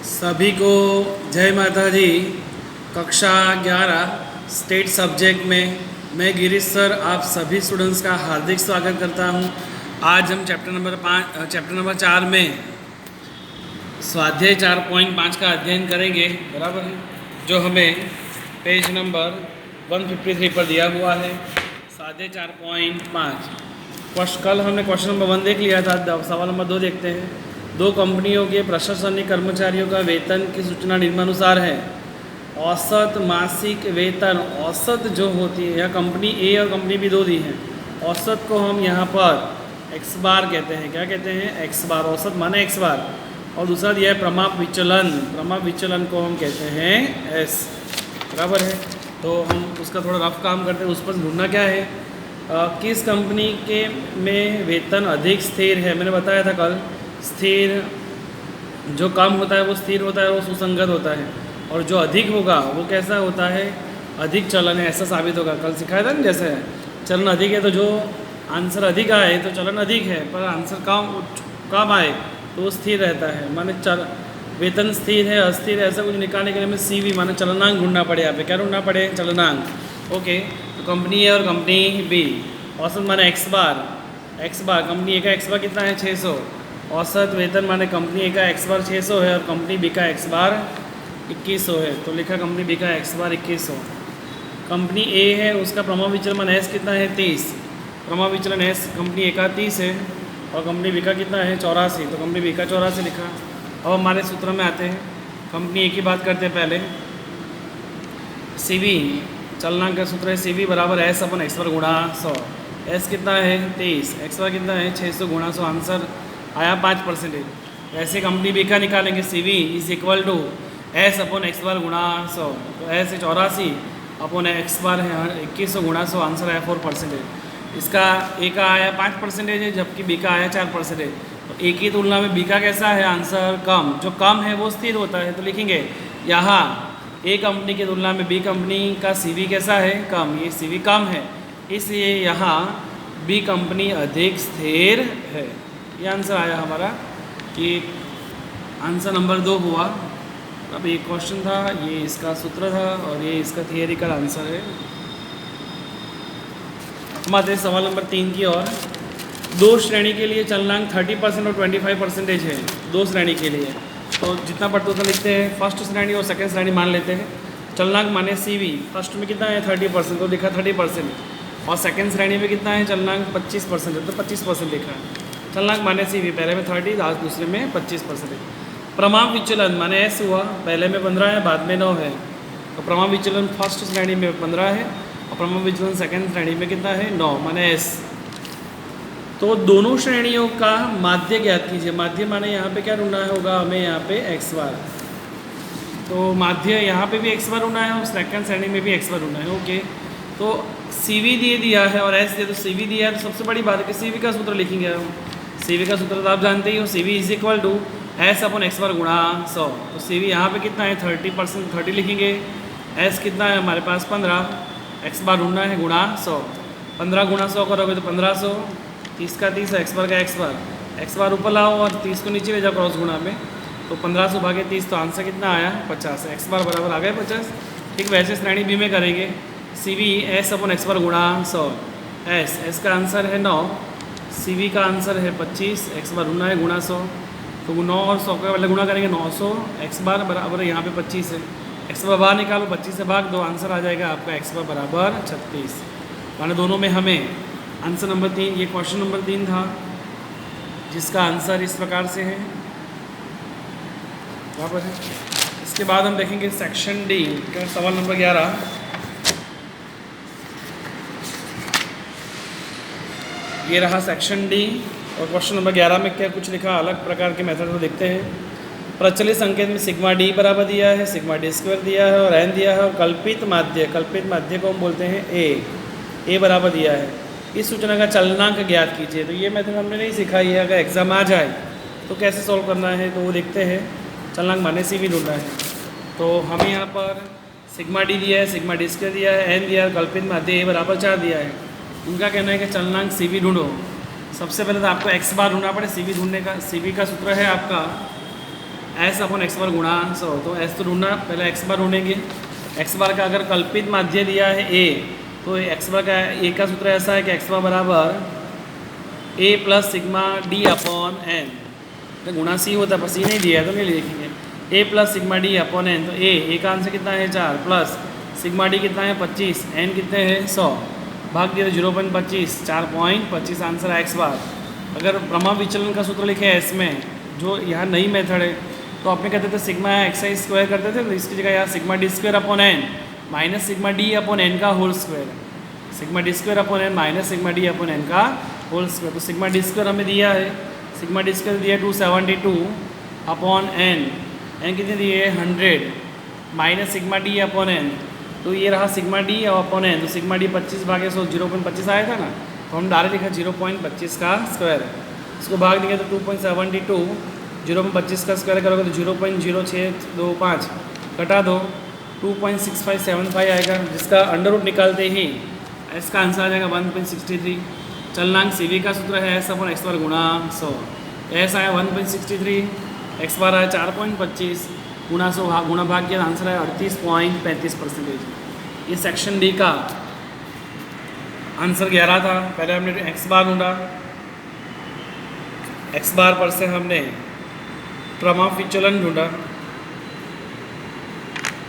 सभी को जय माता दी। कक्षा 11 स्टेट सब्जेक्ट में मैं गिरीश सर आप सभी स्टूडेंट्स का हार्दिक स्वागत करता हूं। आज हम चैप्टर नंबर 4 में स्वाध्याय 4.5 का अध्ययन करेंगे, बराबर है, जो हमें पेज नंबर 153 पर दिया हुआ है। स्वाध्याय 4.5 कल हमने क्वेश्चन नंबर 1 देख लिया था, सवाल नंबर 2 देखते हैं। दो कंपनियों के प्रशासनिक कर्मचारियों का वेतन की सूचना निम्नानुसार है। औसत मासिक वेतन, औसत जो होती है, यह कंपनी ए और कंपनी बी दो दी है। औसत को हम यहाँ पर एक्स बार कहते हैं। क्या कहते हैं? एक्स बार। औसत माने एक्स बार। और दूसरा दिया है प्रमाप विचलन। प्रमाप विचलन को हम कहते हैं एस, बराबर है। तो हम उसका थोड़ा रफ काम करते हैं। उस पर ढूंढना क्या है, किस कंपनी के में वेतन अधिक स्थिर है। मैंने बताया था कल, स्थिर जो कम होता है वो स्थिर होता है, वो सुसंगत होता है, और जो अधिक होगा वो कैसा होता है, अधिक चलन है, ऐसा साबित होगा। कल सिखाया था ना, जैसे चलन अधिक है तो जो आंसर अधिक आए तो चलन अधिक है, पर आंसर कम आए तो वो स्थिर रहता है। माने वेतन स्थिर है अस्थिर है ऐसा कुछ निकालने के लिए हमें CV माने चलनांक ढूंढना पड़े। यहाँ पे क्या ढूंढना पड़े? चलनांक। ओके, तो कंपनी ए और कंपनी बी, औसत माने एक्स बार। कंपनी ए का एक्स बार कितना है? 600। औसत वेतन माने कंपनी ए का एक्स बार 600 है और कंपनी बी का एक्स बार 2100 है। तो लिखा कंपनी बी का एक्स बार 2100। कंपनी ए है, उसका प्रमाण विचलन मान एस कितना है? 30। प्रमाण विचलन एस कंपनी ए का 30 है और कंपनी बी का कितना है? 84। तो कंपनी बी का 84 लिखा। अब हमारे सूत्र में आते हैं, कंपनी ए की बात करते हैं पहले। CV चलनांक का सूत्र है CV बराबर एस अपन एक्स बार गुणा 100। एस कितना है? 30। एक्स बार कितना है? 600 गुणा 100। आंसर आया 5%। ऐसे कंपनी बी का निकालेंगे, CV is equal to S upon X bar गुणा 100। तो एस है 84 अपन एक्स बार है 2100 गुणा 100। आंसर आया 4%। इसका ए का आया 5% है, जबकि बी का आया 4%। तो ए की तुलना में बी का कैसा है? आंसर कम। जो कम है वो स्थिर होता है, तो लिखेंगे यहाँ ए कंपनी की तुलना में बी कंपनी का CV कैसा है? कम। ये CV कम है, इसलिए यहाँ बी कंपनी अधिक स्थिर है। ये आंसर आया हमारा, कि आंसर नंबर 2 हुआ। अब ये क्वेश्चन था, ये इसका सूत्र था और ये इसका थियरिकल आंसर है। हम आते हैं सवाल नंबर 3 की ओर। दो श्रेणी के लिए चलनांक 30% और 25% है। दो श्रेणी के लिए तो जितना पढ़ते उतना लिखते हैं। फर्स्ट श्रेणी और सेकंड श्रेणी मान लेते हैं। चलनांक माने CV, फर्स्ट में कितना है? 30%, तो लिखा 30%। और सेकंड श्रेणी में कितना है? चलनांक 25% है, तो 25% लिखा। चलनांक माने CV, पहले में 30, आज दूसरे में 25%। प्रमाप विचलन माने S हुआ, पहले में 15 है, बाद में 9 है। तो प्रमाप विचलन फर्स्ट श्रेणी में 15 है और प्रमाप विचलन सेकंड श्रेणी में कितना है? 9 माने S। तो दोनों श्रेणियों का माध्य ज्ञात कीजिए। माध्य माने यहाँ पे क्या ढूंढना होगा हमें? यहाँ पे एक्स बार। तो माध्य यहाँ पे भी एक्स बार ढूंढना है और सेकंड श्रेणी में भी एक्स बार ढूंढना है। ओके, तो CV दे दिया है और S दे, तो CV दिया है तो सबसे बड़ी बात है कि CV का सूत्र लिखेंगे हम। CV का सूत्र तो आप जानते ही हो, CV is equal to S upon X bar गुणा 100। तो CV यहाँ पे कितना है? 30%, 30 लिखेंगे। S कितना है हमारे पास? 15। एक्स बार ढूंढना है गुणा 100। 15 गुणा 100 करोगे तो 1500। 30 का 30 है, एक्स बार का एक्स बार ऊपर लाओ और 30 को नीचे ले जाओ क्रॉस गुणा में, तो 1500 भागे 30, तो आंसर कितना आया? 50। एक्स बार बराबर आ गए 50। ठीक वैसे श्रेणी बी में करेंगे। CV S upon X bar गुणा 100। एस का आंसर है 9, CV का आंसर है 25। एक्स बार ढूंढना है गुणा 100, तो 9 और 100 का पहले गुणा करेंगे 900। एक्स बार बराबर यहाँ पे 25 है, एक्स बार बाहर निकालो, 25 से भाग दो, आंसर आ जाएगा आपका एक्स बार बराबर 36। माने दोनों में हमें आंसर नंबर 3, ये क्वेश्चन नंबर 3 था, जिसका आंसर इस प्रकार से है, बराबर है। इसके बाद हम देखेंगे सेक्शन D का सवाल नंबर 11। ये रहा सेक्शन D और क्वेश्चन नंबर 11 में क्या कुछ लिखा, अलग प्रकार के मेथड को देखते हैं। प्रचलित संकेत में सिग्मा D बराबर दिया है, सिग्मा D स्क्वायर दिया है और n दिया है, और कल्पित माध्य को हम बोलते हैं A बराबर दिया है। इस सूचना का चलनांक ज्ञात कीजिए। तो ये मेथड हमने नहीं सिखाई है, अगर एग्जाम आ जाए तो कैसे सॉल्व करना है तो वो देखते हैं। चलनांक माने CV ढूंढना है, तो हमें यहाँ पर सिग्मा D दिया है, सिग्मा D स्क्वायर दिया है, n दिया है, कल्पित माध्य A बराबर 4 दिया है। उनका कहना है कि चलनांक CV ढूंढो। सबसे पहले तो आपको एक्स बार ढूंढना पड़े। CV ढूंढने का, CV का सूत्र है आपका एस अपन एक्स बार गुणा 100, तो एस तो ढूंढना, पहले एक्स बार ढूंढेंगे। एक्स बार का अगर कल्पित माध्य दिया है ए, तो एक्स बार का ए का सूत्र ऐसा है कि एक्स बार बराबर A plus sigma D upon N, तो गुणा सी होता है पर सी नहीं दिया है तो नहीं लिखेंगे। A plus sigma D upon N, तो ए का आंसर कितना है 4 प्लस सिग्मा डी कितना है 25, एन कितने हैं 100, भाग दिया 0.25, 4.25 आंसर है एक्स बार। अगर प्रमाण विचलन का सूत्र लिखे एस में, जो यहाँ नई मेथड है, तो आपने कहते थे सिग्मा एक्स आई स्क्वायर करते थे, तो इसकी जगह यहाँ sigma D square upon N minus sigma D upon N का whole square, sigma D square upon N minus sigma D upon N का होल स्क्वायर। तो सिग्मा डी स्क्वायर हमें दिया है, सिग्मा डी स्क्वायर दिया 272 अपॉन एन, एन कितने दिए 100 minus sigma D upon N, तो ये रहा सिग्मा डी अपॉन एन, तो सिग्मा डी 25 भागे 100 0.25 आया था ना, तो हम डायरेक्ट लिखा 0.25 का स्क्वायर, इसको भाग देंगे तो 2.72, 0.25 का स्क्वायर करोगे तो 0.0625 कटा दो 2.6575 आएगा, जिसका अंडर रूट निकालते ही इसका आंसर आ जाएगा 1.63। चलनांक सी वी का सूत्र है एस अपॉन एक्स बार गुणा 100, एस आया 1.63, एक्स बार आया 4.25 गुणा 100 गुणा भाग किया, आंसर है 38.35%। ये सेक्शन डी का आंसर 11 था। पहले हमने एक्स बार ढूंढा, एक्स बार पर से हमने प्रमाण विचलन ढूंढा,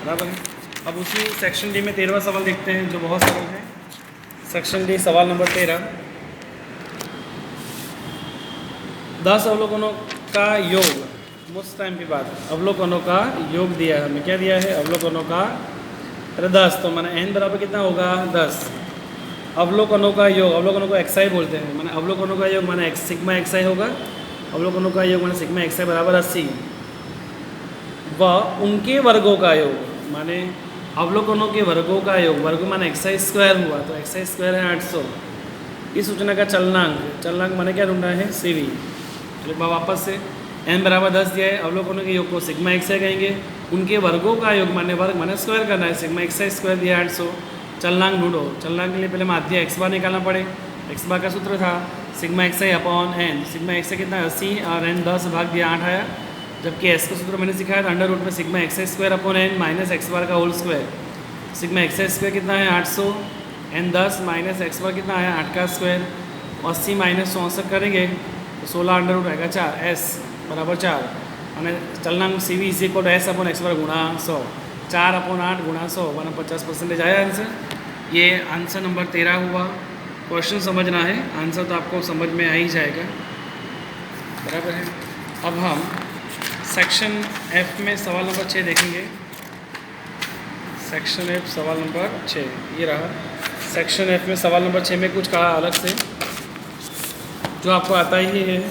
बराबर है। अब उसी सेक्शन डी में 13वां सवाल देखते हैं जो बहुत सरल है। सेक्शन डी सवाल नंबर 13, 10 अवलोकनों का योग, मोस्ट टाइम की बात, अवलोकनों का योग दिया है हमें, क्या दिया है अवलोकनों का 10, तो मैंने एन बराबर कितना होगा 10, अवलोकनों का योग, अवलोकनों को एक्स आई बोलते हैं, मैंने अवलोकनों का योग माना सिग्मा एक्स आई होगा, अवलोकनों का योग माना सिग्मा एक्स आई बराबर 80, व उनके वर्गों का योग माने अवलोकनों के वर्गों का योग, वर्ग माना एक्स आई स्क्वायर हुआ, तो एक्स आई स्क्वायर है 800। इस सूचना का चलनांक, चलनांक माने क्या ढूंढना है सी वी, चलो वापस से एन बराबर 10 दिया है, अवलोकनों के योग को सिग्मा एक्स आई कहेंगे, उनके वर्गों का योग माने वर्ग माने स्क्वायर करना है, सिग्मा एक्स आई स्क्वायर दिया 800। चलनांक ढूंढो, चलनांक के लिए पहले माध्य एक्स बार निकालना पड़े, एक्स बार का सूत्र था sigma X I upon N, sigma X आई कितना 80 और एन 10 भाग दिया 8 आया, जबकि एस का सूत्र मैंने सिखाया था अंडर रूट में sigma X I square upon N minus X bar का whole square, sigma X I square कितना है 800, एन 10 माइनस एक्स बार कितना है 8 का स्क्वायर, 80 माइनस 64 करेंगे तो 16 अंडर रूट आएगा 4, एस बराबर 4, मैंने चलनांक C V is equal to S upon X bar गुणा 100, 4 अपॉन 8 गुणा 100 बना 50% आया आंसर। ये आंसर नंबर 13 हुआ। क्वेश्चन समझना है, आंसर तो आपको समझ में आ ही जाएगा, बराबर है। अब हम सेक्शन एफ में सवाल नंबर 6 देखेंगे। सेक्शन एफ सवाल नंबर 6 ये रहा। सेक्शन एफ में सवाल नंबर 6 में कुछ कहा अलग से जो आपको आता ही है।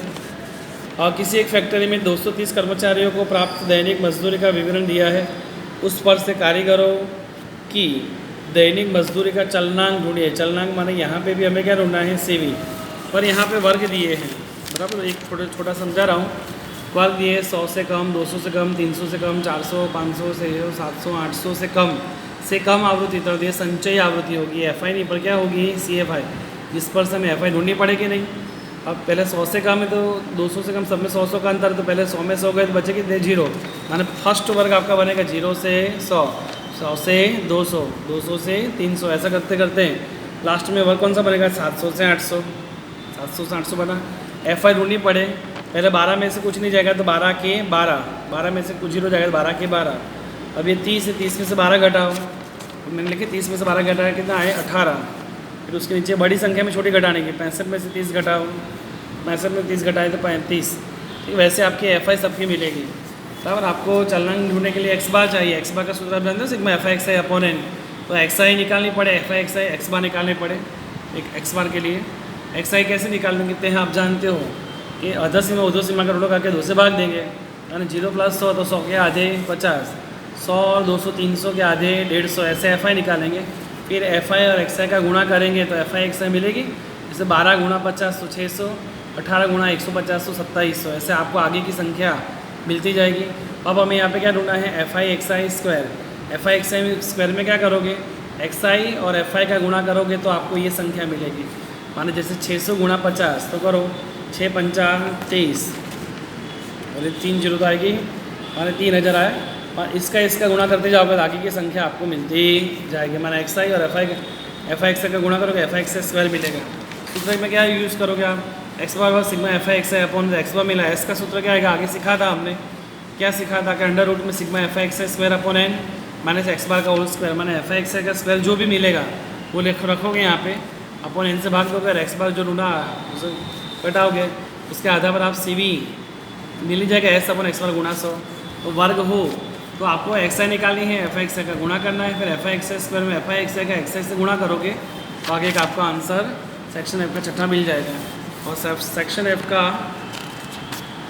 और किसी एक फैक्ट्री में 230 कर्मचारियों को प्राप्त दैनिक मजदूरी का विवरण दिया है, उस पर से कारीगरों की दैनिक मजदूरी का चलनांक ढूंढिए। चलनांक माने यहाँ पे भी हमें क्या ढूंढना है सी वी, पर यहाँ पे वर्ग दिए हैं, बराबर। एक छोटा समझा रहा हूँ, वर्ग दिए 100 से कम, 200 से कम, 300 से कम, 400, 500, 600, 700, 800 से कम आवृत्ति, तो ये संचयी आवृत्ति होगी, एफ आई नहीं पर क्या होगी सी एफ आई, जिस पर से हमें एफ आई ढूंढनी पड़ेगी नहीं। अब पहले 100 से कम है तो 200 से कम, सब में 100 का अंतर, तो पहले 100 में 100 गए तो बचे कितने 0, माने फर्स्ट वर्ग आपका बनेगा 0 से 100, 100 से 200, 200 से 300, ऐसा करते करते लास्ट में वर्ग कौन सा बनेगा 700 से 800, 700 से 800 बना। एफ आई ढूंढनी पड़े, पहले 12 में से कुछ नहीं जाएगा तो 12 के 12, 12 में से कुछ 0 जाएगा तो 12 के 12। अब ये 30 है, 30 में से 12 घटाओ, तो मैंने लिखे 30 में से 12 घटाया कितना आए 18, फिर उसके नीचे बड़ी संख्या में छोटी घटाने की, 65 में से 30 घटाओ, 65 में 30 घटाए तो 35, ठीक। वैसे आपकी एफ आई सबकी मिलेगी, बराबर। आपको चलनांक ढूंढने के लिए एक्स बार चाहिए, एक्स बार का सूत्र आप जानते हो sigma F I X I upon N, तो एक्स आई निकालनी पड़े, एफ आई एक्स बार निकालने पड़े। एक एक्स बार के लिए एक्स आई कैसे निकालते हैं आप जानते हो कि अधर सीमा उधर सीमा का रोड करके 2 से भाग देंगे, यानी 0 + 100 तो 100 के आधे 50, 100 और 200 300 के आधे 150, ऐसे एफ आई निकालेंगे। फिर एफ आई और एक्स आई का गुणा करेंगे तो एफ आई एक्स आई मिलेगी, जैसे 12 × 50 तो 600, 18 × 150 तो 2700, ऐसे आपको आगे की संख्या मिलती जाएगी। अब हमें यहाँ पे क्या ढूंढना है F I X I square, F I X I square में क्या करोगे एक्स आई और एफ आई का गुणा करोगे तो आपको ये संख्या मिलेगी, माने जैसे 600 × 50 तो करो 6 × 5 = 23, और 3 0 तो आएगी माने 3000 आए, और इसका गुणा करते जाओगे तो आगे की संख्या आपको मिलती जाएगी। माने एक्स आई और एफ आई एक्स का गुणा करोगे एफ आई एक्स स्क्वायर मिलेगा। सूत्र में क्या यूज़ करोगे आप, x bar sigma F I x है अपॉन एक्स बार मिला। एस का सूत्र क्या आएगा, आगे सीखा था हमने, क्या सीखा था कि अंडर रूट में sigma F I X square upon N minus X bar का होल स्क्वायर, माने एफ आई एक्स का स्क्वायर जो भी मिलेगा वो रखोगे यहाँ पे, अपॉन एन से भाग दोगे, एक्स बार जो ढूंढा उसे घटाओगे, उसके आधार पर आप सी वी मिल जाएगा एस अपॉन एक्स बार गुणा 100। तो वर्ग हो तो आपको एक्स आई निकालनी है, एफ आई एक्स का गुणा करना है, फिर एफ आई एक्स स्क्वायर में एफ आई एक्स का एक्स से गुणा करोगे तो आगे का आपका आंसर सेक्शन एफ का छठा मिल जाएगा। और सेक्शन एफ का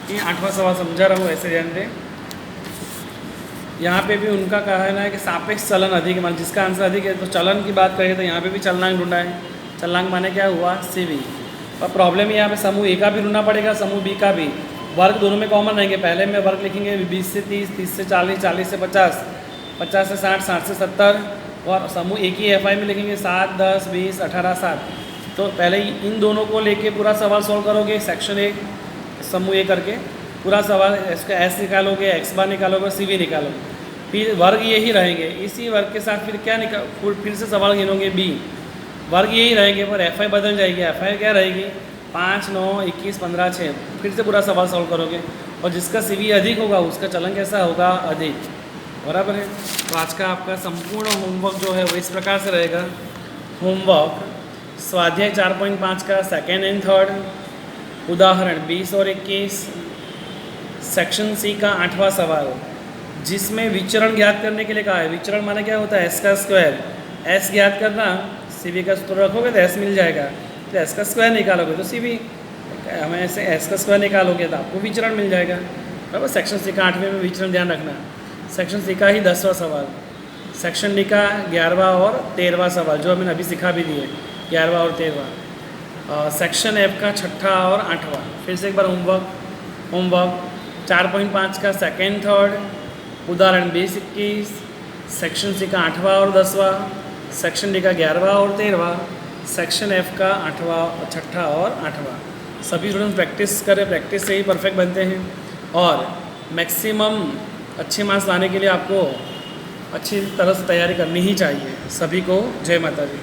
ये 8वां सवाल समझा रहा हूँ, ऐसे ध्यान दें। यहाँ पे भी उनका कहना है कि सापेक्ष चलन अधिक है, मान जिसका आंसर अधिक है तो चलन की बात करें तो यहाँ पे भी चलनांक ढूंढा है। चलनांक माने क्या हुआ, सी वी। और प्रॉब्लम यहाँ पे समूह ए का भी ढूंढना पड़ेगा, समूह बी का भी। वर्ग दोनों में कॉमन रहेंगे, पहले में वर्ग लिखेंगे 20 से 30, 30 से 40, 40 से 50, 50 से 60, 60 से 70, और समूह एक ही एफ आई में लिखेंगे 7, 10, 20, 18, 7। तो पहले इन दोनों को लेके पूरा सवाल सॉल्व करोगे, सेक्शन ए समूह ए करके पूरा सवाल, इसका एस निकालोगे, एक्स बार निकालोगे, सी वी निकालोगे, फिर वर्ग यही रहेंगे। इसी वर्ग के साथ फिर क्या फिर से सवाल गिनोगे बी, वर्ग यही रहेंगे पर एफ आई बदल जाएगी। एफ आई क्या रहेगी 5, 9, 21, 15, 6, फिर से पूरा सवाल सॉल्व करोगे, और जिसका सी वी अधिक होगा उसका चलन कैसा होगा, अधिक। बराबर है। तो आज का आपका संपूर्ण होमवर्क जो है वो इस प्रकार से रहेगा। होमवर्क स्वाध्याय 4.5 का सेकेंड एंड थर्ड, उदाहरण 20 और 21, सेक्शन सी का 8वां सवाल, जिसमें विचरण ज्ञात करने के लिए कहा है। विचरण माने क्या होता है, एस का स्क्वायर। एस ज्ञात करना, सी वी का सूत्र रखोगे तो एस मिल जाएगा, तो एस का स्क्वायर निकालोगे तो सी वी, हमें ऐसे एस का स्क्वायर निकालोगे तो आपको विचरण मिल जाएगा। बराबर। सेक्शन सी का 8वें में विचरण ध्यान रखना। सेक्शन सी का ही 10वां सवाल, सेक्शन डी का 11वां और 13वां सवाल जो हमने अभी सिखा भी दिए, 11वां और 13वां। सेक्शन एफ का 6ठा और 8वां। फिर से एक बार होमवर्क 4.5 का सेकेंड थर्ड, उदाहरण 20-21, सेक्शन सी का 8वां और 10वां, सेक्शन डी का 11वां और 13वां, सेक्शन एफ का 8वां, 6ठा और 8वां। सभी स्टूडेंट प्रैक्टिस करें, प्रैक्टिस से ही परफेक्ट बनते हैं। और मैक्सिमम अच्छे मार्क्स लाने के लिए आपको अच्छी तरह से तैयारी करनी ही चाहिए। सभी को जय माता दी।